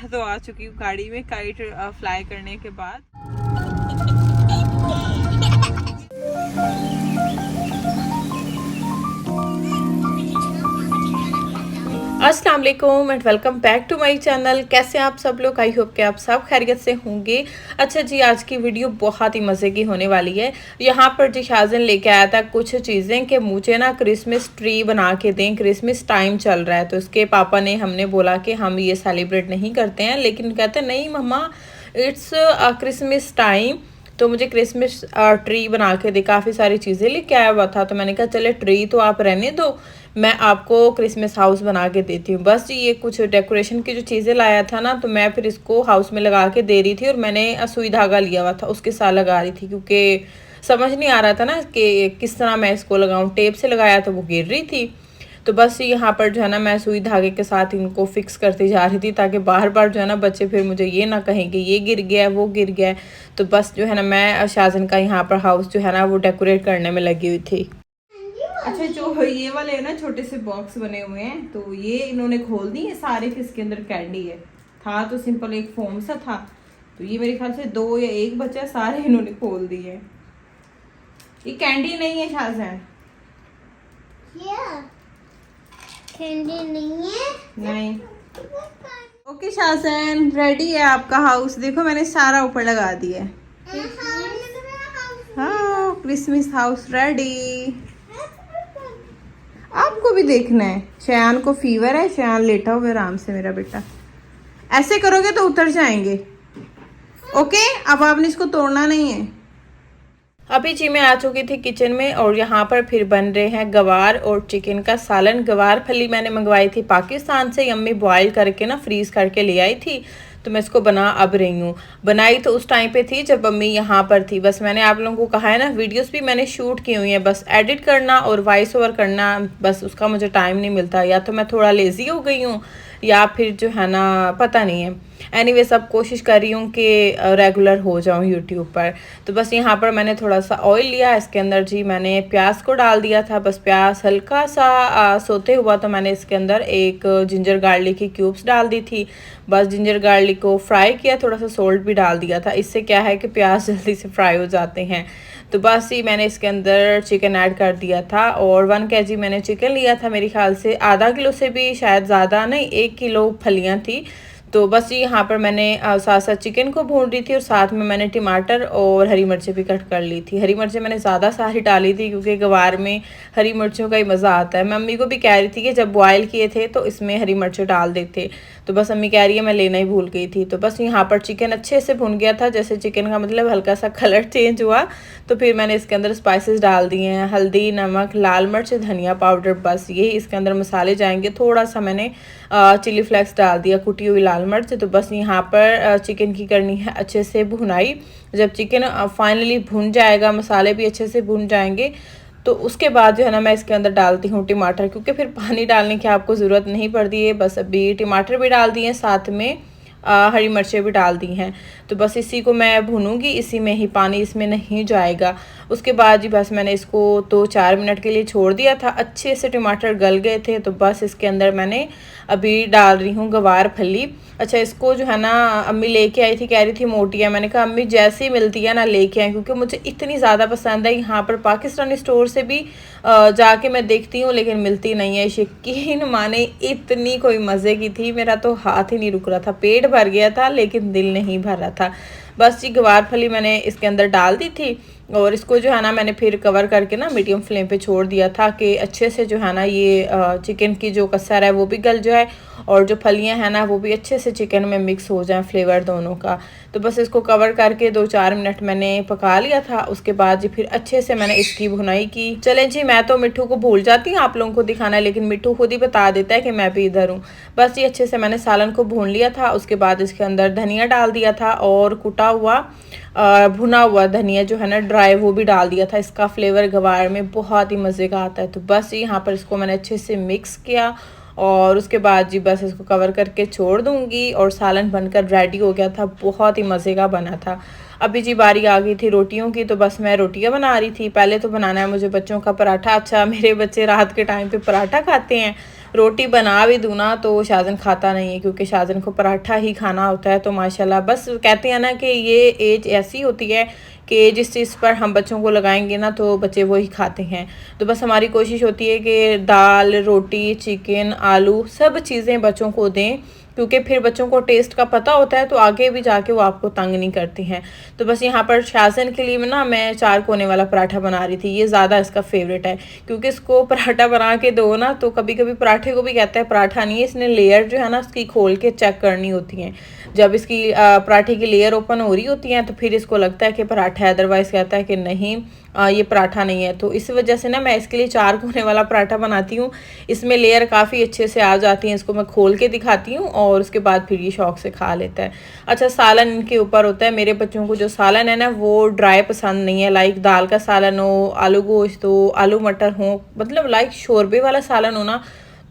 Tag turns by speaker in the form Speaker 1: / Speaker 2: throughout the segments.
Speaker 1: तो आ चुकी हूँ गाड़ी में काइट फ्लाई करने के बाद। अस्सलाम वालेकुम and welcome back to my channel. कैसे हैं आप सब लोग? आई होप कि आप सब खैरियत से होंगे। अच्छा जी, आज की वीडियो बहुत ही मज़े की होने वाली है। यहाँ पर जी शाज़न लेके आया था कुछ चीज़ें कि मुझे ना क्रिसमस ट्री बना के दें, क्रिसमस टाइम चल रहा है। तो उसके पापा ने हमने बोला कि हम ये सेलिब्रेट नहीं करते हैं, लेकिन कहते नहीं मम्मा इट्स क्रिसमस टाइम, तो मुझे क्रिसमस ट्री बना के दे। काफ़ी सारी चीज़ें लेके आया हुआ था, तो मैंने कहा चले ट्री तो आप रहने दो, मैं आपको क्रिसमस हाउस बना के देती हूँ। बस ये कुछ डेकोरेशन की जो चीज़ें लाया था ना, तो मैं फिर इसको हाउस में लगा के दे रही थी। और मैंने सुई धागा लिया हुआ था, उसके साथ लगा रही थी, क्योंकि समझ नहीं आ रहा था ना कि किस तरह मैं इसको लगाऊं। टेप से लगाया तो वो गिर रही थी। तो बस यहाँ पर जो है ना मैं सुई धागे के साथ इनको फिक्स करती जा रही थी, ताकि बार बार जो है ना बच्चे फिर मुझे ये ना कहें कि ये गिर गया वो गिर गया। तो बस जो है ना मैं शाज़न का यहाँ पर हाउस जो है ना वो डेकोरेट करने में लगी हुई थी। अच्छा, जो ये वाले है ना छोटे से बॉक्स बने हुए हैं, तो ये इन्होंने खोल दी है सारे, इसके अंदर कैंडी है। था तो सिंपल एक फोम सा था, तो ये मेरे ख्याल से 2 या 1 बचा, सारे इन्होंने खोल दिए। ये कैंडी नहीं है शाज़न,
Speaker 2: कैंडी नहीं है।
Speaker 1: नहीं। ओके शाज़न, रेडी है आपका हाउस। देखो मैंने सारा ऊपर लगा दिया है। हाँ, क्रिसमस हाउस रेडी। आपको भी देखना है। शयान को फीवर है, शयान लेटा हुआ आराम से मेरा बेटा। ऐसे करोगे तो उतर जाएंगे। ओके, अब आपने इसको तोड़ना नहीं है। अभी जी मैं आ चुकी थी किचन में, और यहाँ पर फिर बन रहे हैं गवार और चिकन का सालन। गवार फली मैंने मंगवाई थी पाकिस्तान से, अम्मी बॉयल करके ना फ्रीज करके ले आई थी, तो मैं इसको बना अब रही हूँ। बनाई तो उस टाइम पे थी जब अम्मी यहाँ पर थी। बस मैंने आप लोगों को कहा है ना, वीडियोस भी मैंने शूट की हुई हैं, बस एडिट करना और वॉइस ओवर करना, बस उसका मुझे टाइम नहीं मिलता। या तो मैं थोड़ा लेज़ी हो गई हूँ, या फिर जो है ना पता नहीं है। एनीवे सब कोशिश कर रही हूँ कि रेगुलर हो जाऊँ यूट्यूब पर। तो बस यहाँ पर मैंने थोड़ा सा ऑयल लिया, इसके अंदर जी मैंने प्याज को डाल दिया था। बस प्याज हल्का सा सोते हुआ, तो मैंने इसके अंदर एक जिंजर गार्लिक की क्यूब्स डाल दी थी। बस जिंजर गार्लिक को फ्राई किया, थोड़ा सा सोल्ट भी डाल दिया था। इससे क्या है कि प्याज जल्दी से फ्राई हो जाते हैं। तो बस ही मैंने इसके अंदर चिकन ऐड कर दिया था, और 1 kg मैंने चिकन लिया था। मेरे ख्याल से आधा किलो से भी शायद ज़्यादा नहीं, 1 किलो फलियाँ थी। तो बस यहाँ पर मैंने साथ साथ चिकन को भून रही थी, और साथ में मैंने टमाटर और हरी मिर्चें भी कट कर ली थी। हरी मिर्चें मैंने ज़्यादा सारी डाली थी, क्योंकि गवार में हरी मिर्चों का ही मज़ा आता है। मैं अम्मी को भी कह रही थी कि जब बॉयल किए थे तो इसमें हरी मिर्चें डाल देते, तो बस अम्मी कह रही है मैं लेना ही भूल गई थी। तो बस यहाँ पर चिकन अच्छे से भुन गया था, जैसे चिकन का मतलब हल्का सा कलर चेंज हुआ, तो फिर मैंने इसके अंदर स्पाइसेस डाल दिए हैं, हल्दी, नमक, लाल मिर्च, धनिया पाउडर। बस यही इसके अंदर मसाले जाएंगे। थोड़ा सा मैंने चिली फ्लेक्स डाल दिया, कुटी हुई लाल मिर्च। तो बस यहाँ पर चिकन की करनी है अच्छे से भुनाई। जब चिकन फाइनली भुन जाएगा, मसाले भी अच्छे से भुन जाएंगे, तो उसके बाद जो है ना मैं इसके अंदर डालती हूँ टमाटर, क्योंकि फिर पानी डालने की आपको ज़रूरत नहीं पड़ती है। बस अभी टमाटर भी डाल दिए, साथ में हरी मिर्चें भी डाल दी हैं। तो बस इसी को मैं भूनूंगी, इसी में ही, पानी इसमें नहीं जाएगा। उसके बाद जी बस मैंने इसको 2-4 मिनट के लिए छोड़ दिया था। अच्छे से टमाटर गल गए थे, तो बस इसके अंदर मैंने अभी डाल रही हूँ गवार फली। अच्छा, इसको जो है ना अम्मी लेके आई थी, कह रही थी मोटी है। मैंने कहा अम्मी जैसे ही मिलती है ना लेके आए, क्योंकि मुझे इतनी ज़्यादा पसंद है। यहाँ पर पाकिस्तानी स्टोर से भी जाके मैं देखती हूँ, लेकिन मिलती नहीं है। यकीन माने इतनी कोई मज़े की थी, मेरा तो हाथ ही नहीं रुक रहा था। पेट भर गया था, लेकिन दिल नहीं भर रहा था। बस जी गवार फली मैंने इसके अंदर डाल दी थी, और इसको जो है ना मैंने फिर कवर करके ना मीडियम फ्लेम पे छोड़ दिया था, कि अच्छे से जो है ना ये चिकन की जो कस्सर है वो भी गल जाए, और जो फलियां हैं ना वो भी अच्छे से चिकन में मिक्स हो जाए, फ्लेवर दोनों का। तो बस इसको कवर करके 2-4 मिनट मैंने पका लिया था। उसके बाद जी फिर अच्छे से मैंने इसकी भुनाई की। चलें जी, मैं तो मिट्ठू को भूल जाती हूँ आप लोगों को दिखाना, लेकिन मिट्ठू खुद ही बता देता है कि मैं भी इधर हूँ। बस ये अच्छे से मैंने सालन को भून लिया था। उसके बाद इसके अंदर धनिया डाल दिया था, और कुटा हुआ भुना हुआ धनिया जो है ना ड्राई, वो भी डाल दिया था। इसका फ्लेवर गवार में बहुत ही मज़े का आता है। तो बस यहाँ पर इसको मैंने अच्छे से मिक्स किया, और उसके बाद जी बस इसको कवर करके छोड़ दूँगी, और सालन बनकर रेडी हो गया था। बहुत ही मज़े का बना था। अभी जी बारी आ गई थी रोटियों की, तो बस मैं रोटियां बना रही थी। पहले तो बनाना है मुझे बच्चों का पराठा। अच्छा, मेरे बच्चे रात के टाइम पे पराठा खाते हैं, रोटी बना भी दूँ ना तो शाज़न खाता नहीं है, क्योंकि शाज़न को पराठा ही खाना होता है। तो माशाल्लाह बस कहते हैं ना कि ये एज ऐसी होती है कि जिस चीज़ पर हम बच्चों को लगाएंगे ना तो बच्चे वही खाते हैं। तो बस हमारी कोशिश होती है कि दाल, रोटी, चिकन, आलू सब चीज़ें बच्चों को दें, क्योंकि फिर बच्चों को टेस्ट का पता होता है तो आगे भी जाके वो आपको तंग नहीं करती हैं। तो बस यहाँ पर शाज़न के लिए मैं 4 कोने वाला पराठा बना रही थी। ये ज़्यादा इसका फेवरेट है, क्योंकि इसको पराठा बना के दो ना तो कभी कभी पराठे को भी कहता है पराठा नहीं है, इसने लेयर जो है ना उसकी खोल के चेक करनी होती है। जब इसकी पराठे की लेयर ओपन हो रही होती है तो फिर इसको लगता है कि पराठा है, अदरवाइज़ कहता है कि नहीं ये पराठा नहीं है। तो इस वजह से ना मैं इसके लिए 4 कोने वाला पराठा बनाती हूँ। इसमें लेयर काफ़ी अच्छे से आ जाती हैं। इसको मैं खोल के दिखाती हूँ और उसके बाद फिर ये शौक से खा लेता है। अच्छा, सालन इनके ऊपर होता है। मेरे बच्चों को जो सालन है ना वो ड्राई पसंद नहीं है। लाइक दाल का सालन हो, आलू गोश्त हो, आलू मटर हो, मतलब लाइक शोरबे वाला सालन हो ना,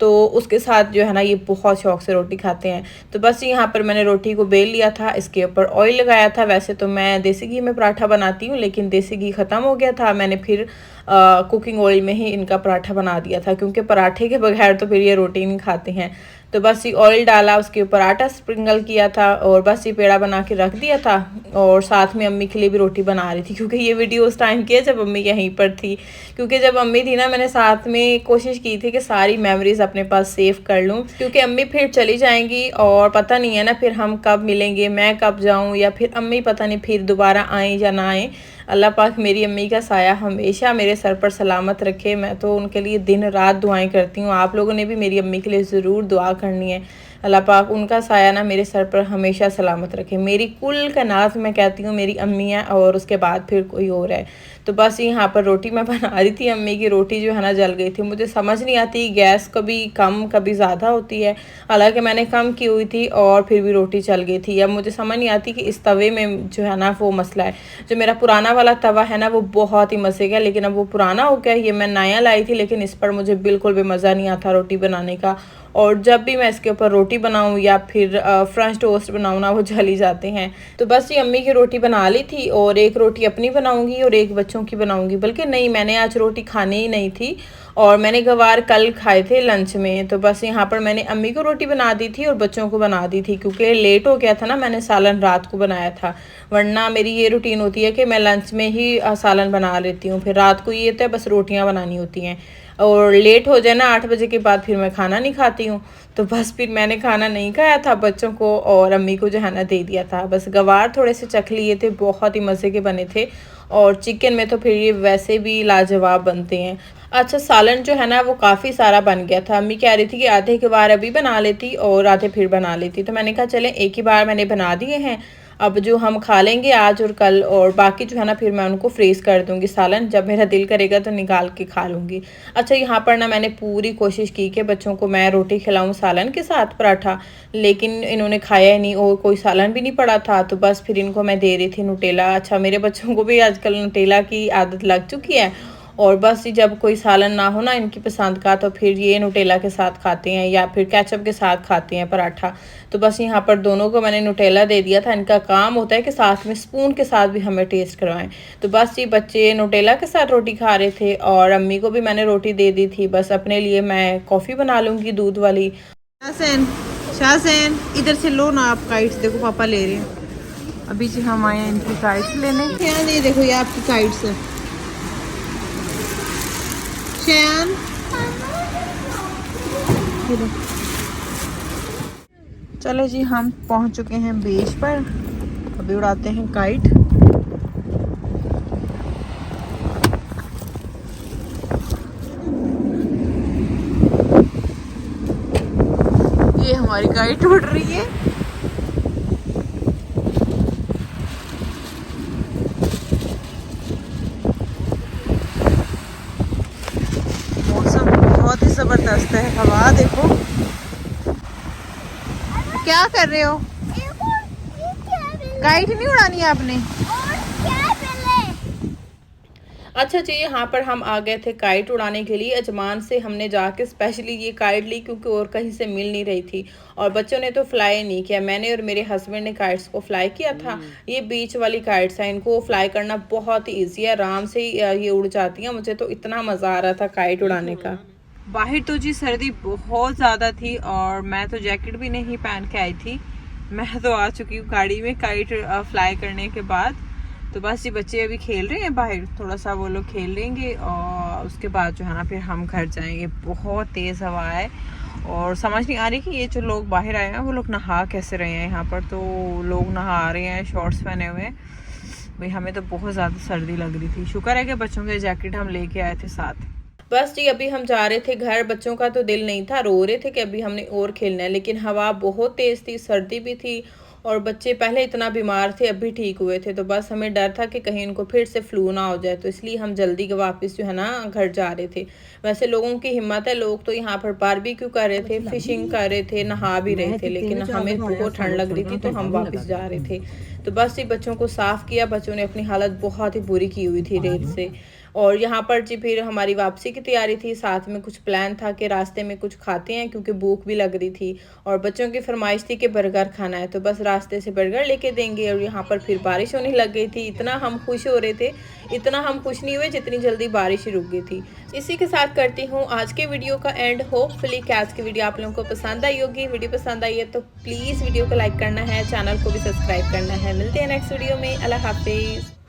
Speaker 1: तो उसके साथ जो है ना ये बहुत शौक से रोटी खाते हैं। तो बस यहाँ पर मैंने रोटी को बेल लिया था, इसके ऊपर ऑयल लगाया था। वैसे तो मैं देसी घी में पराठा बनाती हूँ, लेकिन देसी घी ख़त्म हो गया था। मैंने फिर कुकिंग ऑयल में ही इनका पराठा बना दिया था, क्योंकि पराठे के बगैर तो फिर ये रोटी नहीं खाते हैं। तो बस ये ऑयल डाला, उसके ऊपर आटा स्प्रिंकल किया था और बस ये पेड़ा बना के रख दिया था। और साथ में अम्मी के लिए भी रोटी बना रही थी, क्योंकि ये वीडियो उस टाइम की है जब अम्मी यहीं पर थी। क्योंकि जब अम्मी थी ना मैंने साथ में कोशिश की थी कि सारी मेमोरीज अपने पास सेव कर लूँ, क्योंकि अम्मी फिर चली जाएंगी और पता नहीं है ना फिर हम कब मिलेंगे, मैं कब जाऊँ, या फिर अम्मी पता नहीं फिर दोबारा आएँ या ना आएँ। अल्लाह पाक मेरी अम्मी का साया हमेशा मेरे सर पर सलामत रखे। मैं तो उनके लिए दिन रात दुआएं करती हूँ। आप लोगों ने भी मेरी अम्मी के लिए ज़रूर दुआ करनी है। अल्लाह पाक उनका साया ना मेरे सर पर हमेशा सलामत रखे। मेरी कुल कायनात मैं कहती हूँ मेरी अम्मी है, और उसके बाद फिर कोई और है। तो बस यहाँ पर रोटी मैं बना रही थी। अम्मी की रोटी जो है ना जल गई थी। मुझे समझ नहीं आती, गैस कभी कम कभी ज़्यादा होती है। हालांकि मैंने कम की हुई थी और फिर भी रोटी चल गई थी। अब मुझे समझ नहीं आती कि इस तवे में जो है ना वो मसला है। जो मेरा पुराना वाला तवा है ना वो बहुत ही मज़े का, लेकिन अब वो पुराना हो गया। ये मैं नया लाई थी, लेकिन इस पर मुझे बिल्कुल भी मज़ा नहीं आता रोटी बनाने का। और जब भी मैं इसके ऊपर रोटी बनाऊं या फिर फ्रेंच टोस्ट बनाऊं ना वो जल ही जाते हैं। तो बस ये अम्मी की रोटी बना ली थी, और एक रोटी अपनी बनाऊंगी और एक बच्चों की बनाऊंगी। बल्कि नहीं, मैंने आज रोटी खानी ही नहीं थी, और मैंने गवार कल खाए थे लंच में। तो बस यहाँ पर मैंने अम्मी को रोटी बना दी थी और बच्चों को बना दी थी, क्योंकि लेट हो गया था ना। मैंने सालन रात को बनाया था, वरना मेरी ये रूटीन होती है कि मैं लंच में ही सालन बना लेती हूँ। फिर रात को ये होता है बस रोटियाँ बनानी होती हैं, और लेट हो जाए ना 8 बजे के बाद फिर मैं खाना नहीं खाती हूँ। तो बस फिर मैंने खाना नहीं खाया था, बच्चों को और अम्मी को जो है ना दे दिया था। बस गवार थोड़े से चख लिए थे, बहुत ही मज़े के बने थे। और चिकन में तो फिर ये वैसे भी लाजवाब बनते हैं। अच्छा, सालन जो है ना वो काफ़ी सारा बन गया था। अम्मी कह रही थी कि आधे के बार अभी बना लेती और आधे फिर बना लेती। तो मैंने कहा चले एक ही बार मैंने बना दिए हैं, अब जो हम खा लेंगे आज और कल, और बाकी जो है ना फिर मैं उनको फ्रीज कर दूंगी सालन। जब मेरा दिल करेगा तो निकाल के खा लूँगी। अच्छा, यहाँ पर ना मैंने पूरी कोशिश की कि बच्चों को मैं रोटी खिलाऊँ सालन के साथ पराठा, लेकिन इन्होंने खाया ही नहीं और कोई सालन भी नहीं पड़ा था। तो बस फिर इनको मैं दे रही थी नुटेला। अच्छा, मेरे बच्चों को भी आजकल नुटेला की आदत लग चुकी है, और बस जब कोई सालन ना हो ना इनकी पसंद का तो फिर ये नुटेला के साथ खाते हैं या फिर केचप के साथ खाते हैं पराठा। तो बस यहाँ पर दोनों को मैंने नुटेला दे दिया था। इनका काम होता है कि साथ में स्पून के साथ भी हमें टेस्ट करवाएं। तो बस ये बच्चे नुटेला के साथ रोटी खा रहे थे, और अम्मी को भी मैंने रोटी दे दी थी। बस अपने लिए मैं कॉफ़ी बना लूँगी दूध वाली। शाहज़ैन इधर से लो ना आप काइट्स, देखो पापा ले रहे हैं। अभी से हम आए हैं इनकी काइट्स लेने। यहाँ नहीं, देखो ये आपकी काइट्स है। शयान चलो जी, हम पहुंच चुके हैं बीच पर। अभी उड़ाते हैं काइट। ये हमारी काइट उड़ रही है। मौसम बहुत ही जबरदस्त है, हवा देखो। क्या कर रहे हो? काइट नहीं उड़ानी है आपने? अच्छा जी, यहाँ पर हम आ गए थे काइट उड़ाने के लिए। अजमान से हमने जाके स्पेशली ये काइट ली, क्योंकि और कहीं से मिल नहीं रही थी, और बच्चों ने तो फ्लाई नहीं किया। मैंने और मेरे हस्बैंड ने काइट्स को फ्लाई किया था। ये बीच वाली काइट्स हैं, इनको फ्लाई करना बहुत ईजी है, आराम से ये उड़ जाती हैं। मुझे तो इतना मज़ा आ रहा था काइट उड़ाने का। बाहर तो जी सर्दी बहुत ज़्यादा थी और मैं तो जैकेट भी नहीं पहन के आई थी। मैं तो आ चुकी हूँ गाड़ी में काइट फ्लाई करने के बाद। तो बस ये बच्चे अभी खेल रहे हैं बाहर, थोड़ा सा वो लोग खेल लेंगे और उसके बाद जो है ना फिर हम घर जाएंगे। बहुत तेज़ हवा है और समझ नहीं आ रही कि ये जो लोग बाहर आए हैं वो लोग नहा कैसे रहे हैं। यहाँ पर तो लोग नहा रहे हैं शॉर्ट्स पहने हुए। भाई हमें तो बहुत ज़्यादा सर्दी लग रही थी। शुक्र है कि बच्चों के जैकेट हम लेके आए थे साथ। बस जी अभी हम जा रहे थे घर। बच्चों का तो दिल नहीं था, रो रहे थे कि अभी हमने और खेलना है, लेकिन हवा बहुत तेज़ थी, सर्दी भी थी और बच्चे पहले इतना बीमार थे, अभी ठीक हुए थे। तो बस हमें डर था कि कहीं इनको फिर से फ्लू ना हो जाए, तो इसलिए हम जल्दी के वापस जो है ना घर जा रहे थे। वैसे लोगों की हिम्मत है, लोग तो यहाँ पर बारबेक्यू कर रहे थे, फिशिंग कर रहे थे, नहा भी रहे थे, लेकिन हमें बहुत ठंड लग रही थी तो हम वापस जा रहे थे। तो बस ये बच्चों को साफ़ किया। बच्चों ने अपनी हालत बहुत ही बुरी की हुई थी रेत से। और यहाँ पर जी फिर हमारी वापसी की तैयारी थी। साथ में कुछ प्लान था कि रास्ते में कुछ खाते हैं क्योंकि भूख भी लग रही थी और बच्चों की फरमाइश थी कि बर्गर खाना है, तो बस रास्ते से बर्गर लेके देंगे। और यहाँ पर फिर बारिश होने लग गई थी। इतना हम खुश हो रहे थे, इतना हम खुश नहीं हुए जितनी जल्दी बारिश रुक गई थी। इसी के साथ करती हूँ आज के वीडियो का एंड। होपफुली कि आज की वीडियो आप लोगों को पसंद आई होगी। वीडियो पसंद आई है तो प्लीज़ वीडियो को लाइक करना है, चैनल को भी सब्सक्राइब करना है। मिलते हैं नेक्स्ट वीडियो में। अल्लाह हाफिज़।